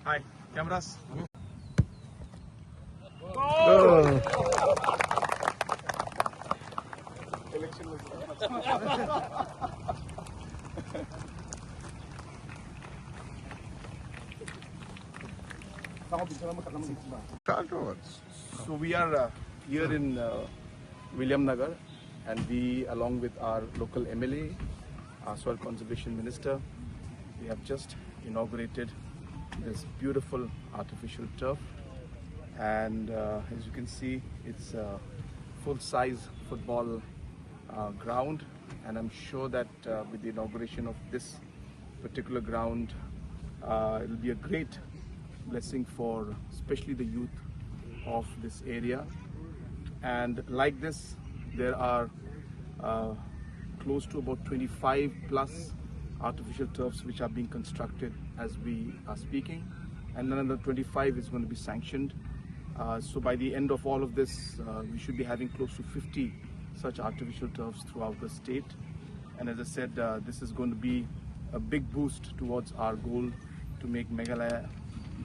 Hi, cameras. So we are here in William Nagar, and we, along with our local MLA, our soil conservation minister, we have just inaugurated this beautiful artificial turf, and as you can see, it's a full-size football ground, and I'm sure that with the inauguration of this particular ground, it will be a great blessing for especially the youth of this area. And like this, there are close to about 25 plus artificial turfs which are being constructed as we are speaking, and another 25 is going to be sanctioned. So by the end of all of this, we should be having close to 50 such artificial turfs throughout the state. And as I said, this is going to be a big boost towards our goal to make Meghalaya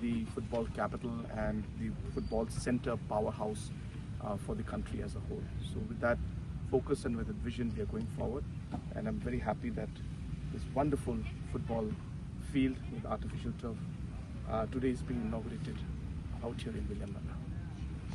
the football capital and the football center powerhouse for the country as a whole. So with that focus and with that vision, we are going forward, and I'm very happy that this wonderful football field with artificial turf today is being inaugurated out here in William Nagar.